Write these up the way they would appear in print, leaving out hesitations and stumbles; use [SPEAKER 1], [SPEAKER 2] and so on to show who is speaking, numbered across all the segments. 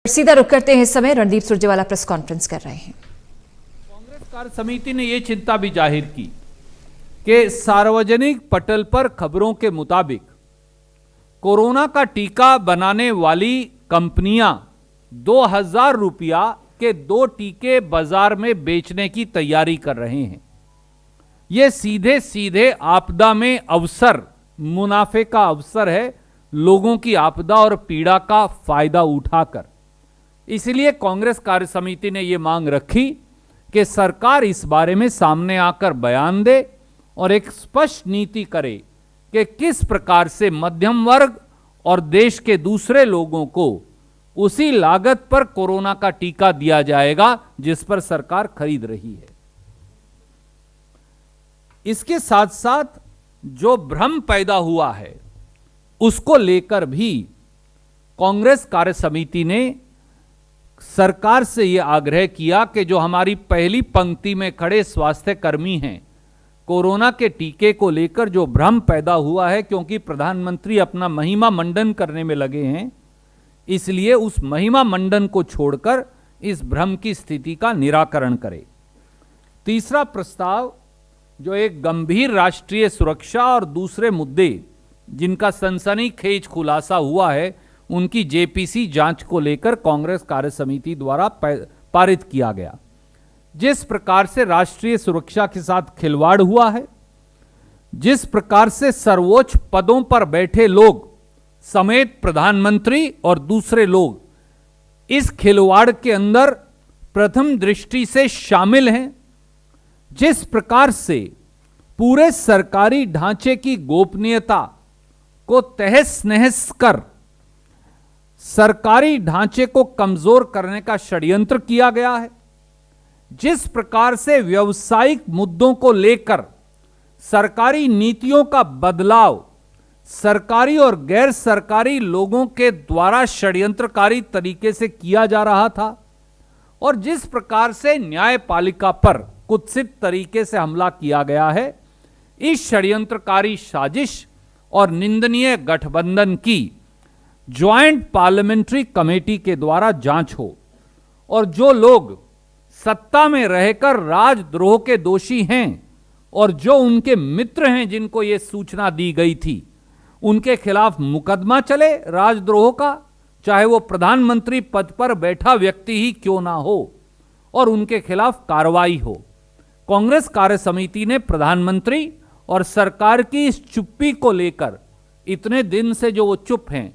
[SPEAKER 1] सीधा रुक करते हैं। इस समय रणदीप सुरजेवाला प्रेस कॉन्फ्रेंस कर रहे हैं।
[SPEAKER 2] कांग्रेस कार्य समिति ने यह चिंता भी जाहिर की कि सार्वजनिक पटल पर खबरों के मुताबिक कोरोना का टीका बनाने वाली कंपनियां 2000 रुपया के 2 टीके बाजार में बेचने की तैयारी कर रहे हैं। यह सीधे सीधे आपदा में अवसर, मुनाफे का अवसर है, लोगों की आपदा और पीड़ा का फायदा उठाकर। इसलिए कांग्रेस कार्य समिति ने यह मांग रखी कि सरकार इस बारे में सामने आकर बयान दे और एक स्पष्ट नीति करे कि किस प्रकार से मध्यम वर्ग और देश के दूसरे लोगों को उसी लागत पर कोरोना का टीका दिया जाएगा जिस पर सरकार खरीद रही है। इसके साथ साथ जो भ्रम पैदा हुआ है उसको लेकर भी कांग्रेस कार्य समिति ने सरकार से यह आग्रह किया कि जो हमारी पहली पंक्ति में खड़े स्वास्थ्य कर्मी हैं, कोरोना के टीके को लेकर जो भ्रम पैदा हुआ है, क्योंकि प्रधानमंत्री अपना महिमा मंडन करने में लगे हैं, इसलिए उस महिमा मंडन को छोड़कर इस भ्रम की स्थिति का निराकरण करें। तीसरा प्रस्ताव जो एक गंभीर राष्ट्रीय सुरक्षा और दूसरे मुद्दे जिनका सनसनीखेज खुलासा हुआ है, उनकी जेपीसी जांच को लेकर कांग्रेस कार्य समिति द्वारा पारित किया गया। जिस प्रकार से राष्ट्रीय सुरक्षा के साथ खिलवाड़ हुआ है, जिस प्रकार से सर्वोच्च पदों पर बैठे लोग समेत प्रधानमंत्री और दूसरे लोग इस खिलवाड़ के अंदर प्रथम दृष्टि से शामिल हैं, जिस प्रकार से पूरे सरकारी ढांचे की गोपनीयता को तहस नहस कर सरकारी ढांचे को कमजोर करने का षड्यंत्र किया गया है, जिस प्रकार से व्यावसायिक मुद्दों को लेकर सरकारी नीतियों का बदलाव सरकारी और गैर सरकारी लोगों के द्वारा षड्यंत्रकारी तरीके से किया जा रहा था, और जिस प्रकार से न्यायपालिका पर कुत्सित तरीके से हमला किया गया है, इस षड्यंत्रकारी साजिश और निंदनीय गठबंधन की ज्वाइंट पार्लियामेंट्री कमेटी के द्वारा जांच हो, और जो लोग सत्ता में रहकर राजद्रोह के दोषी हैं और जो उनके मित्र हैं जिनको यह सूचना दी गई थी, उनके खिलाफ मुकदमा चले राजद्रोह का, चाहे वो प्रधानमंत्री पद पर बैठा व्यक्ति ही क्यों ना हो, और उनके खिलाफ कार्रवाई हो। कांग्रेस कार्य समिति ने प्रधानमंत्री और सरकार की इस चुप्पी को लेकर इतने दिन से जो वो चुप हैं,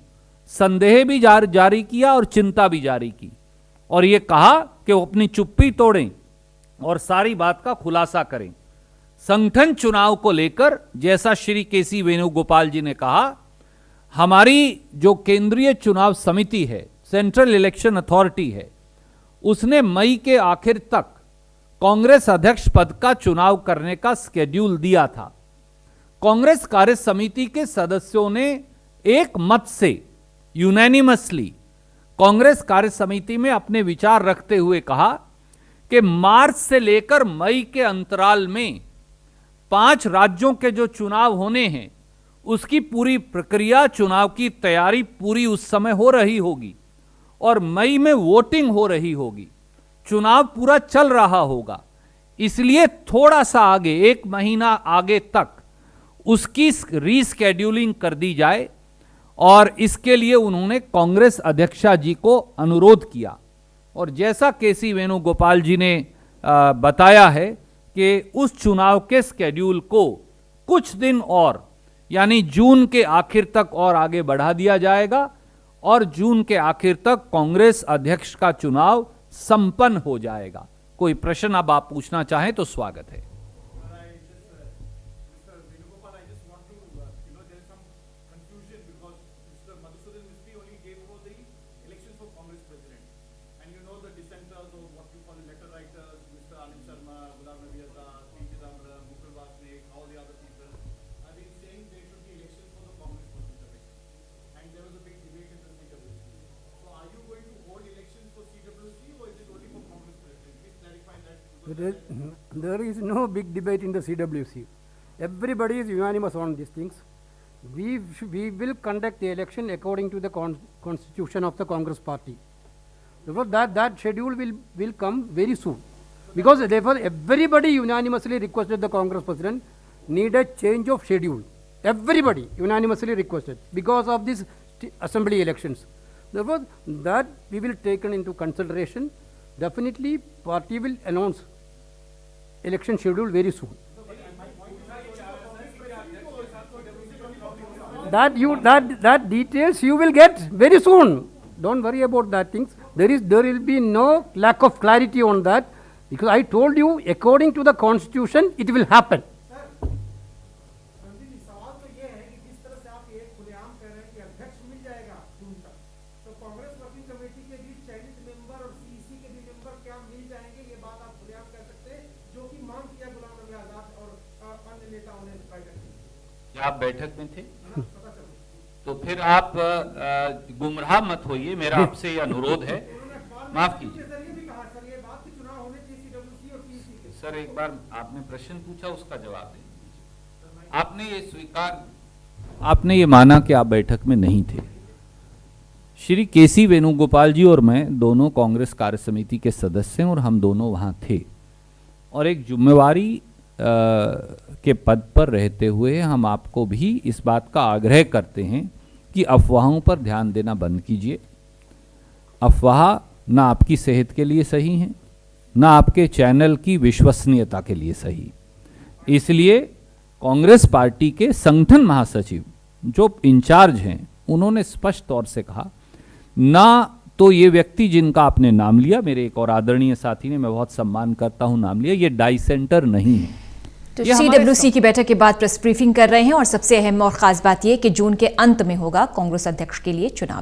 [SPEAKER 2] संदेह भी जारी किया और चिंता भी जारी की, और ये कहा कि वो अपनी चुप्पी तोड़ें और सारी बात का खुलासा करें। संगठन चुनाव को लेकर जैसा श्री केसी वेणुगोपाल जी ने कहा, हमारी जो केंद्रीय चुनाव समिति है, सेंट्रल इलेक्शन अथॉरिटी है, उसने मई के आखिर तक कांग्रेस अध्यक्ष पद का चुनाव करने का स्केड्यूल दिया था। कांग्रेस कार्य समिति के सदस्यों ने एक मत से यूनानिमसली कांग्रेस कार्य समिति में अपने विचार रखते हुए कहा कि मार्च से लेकर मई के अंतराल में 5 राज्यों के जो चुनाव होने हैं उसकी पूरी प्रक्रिया, चुनाव की तैयारी पूरी उस समय हो रही होगी, और मई में वोटिंग हो रही होगी, चुनाव पूरा चल रहा होगा। इसलिए थोड़ा सा आगे, 1 महीना आगे तक उसकी रीस्केड्यूलिंग कर दी जाए, और इसके लिए उन्होंने कांग्रेस अध्यक्षा जी को अनुरोध किया। और जैसा केसी वेणुगोपाल जी ने बताया है कि उस चुनाव के स्केड्यूल को कुछ दिन और, यानी जून के आखिर तक और आगे बढ़ा दिया जाएगा, और जून के आखिर तक कांग्रेस अध्यक्ष का चुनाव संपन्न हो जाएगा। कोई प्रश्न अब आप पूछना चाहें तो स्वागत है।
[SPEAKER 3] There is no big debate in the CWC. Everybody is unanimous on these things. We will conduct the election according to the constitution of the Congress party. Therefore, that schedule will come very soon. Because therefore, everybody unanimously requested the Congress President need a change of schedule. Everybody unanimously requested because of these assembly elections. Therefore, that we will take into consideration. Definitely, party will announce election schedule very soon. That details you will get very soon. Don't worry about that things. There will be no lack of clarity on that, because I told you according to the constitution it will happen.
[SPEAKER 4] सवाल तो ये है कि जिस तरह से आप ये खुलेआम कह रहे हैं कि अध्यक्ष मिल जाएगा जून तक, तो कांग्रेस वर्किंग कमेटी के भी चयनित मेंबर और सीईसी के भी मेंबर क्या मिल जाएंगे, ये बात आप खुलेआम कह सकते हैं, जो कि मांग किया गुलाम नबी आजाद और अन्य नेताओं ने बैठक में।
[SPEAKER 5] क्या आप बैठक में थे? तो फिर आप गुमराह मत होइए, मेरा आपसे ये अनुरोध है। माफ कीजिए सर, एक बार आपने प्रश्न पूछा, उसका जवाब दें। आपने ये स्वीकार,
[SPEAKER 2] आपने ये माना कि आप बैठक में नहीं थे। श्री केसी वेणुगोपाल जी और मैं दोनों कांग्रेस कार्य समिति के सदस्य हैं और हम दोनों वहाँ थे, और एक जिम्मेवारी के पद पर रहते हुए हम आपको भी इस बात का आग्रह करते हैं कि अफवाहों पर ध्यान देना बंद कीजिए। अफवाह ना आपकी सेहत के लिए सही हैं, ना आपके चैनल की विश्वसनीयता के लिए सही। इसलिए कांग्रेस पार्टी के संगठन महासचिव जो इंचार्ज हैं, उन्होंने स्पष्ट तौर से कहा, ना तो ये व्यक्ति जिनका आपने नाम लिया, मेरे एक और आदरणीय साथी ने, मैं बहुत सम्मान करता हूं, नाम लिया, ये डाइसेंटर नहीं है।
[SPEAKER 1] तो सीडब्ल्यूसी की बैठक के बाद प्रेस ब्रीफिंग कर रहे हैं और सबसे अहम और खास बात यह कि जून के अंत में होगा कांग्रेस अध्यक्ष के लिए चुनाव।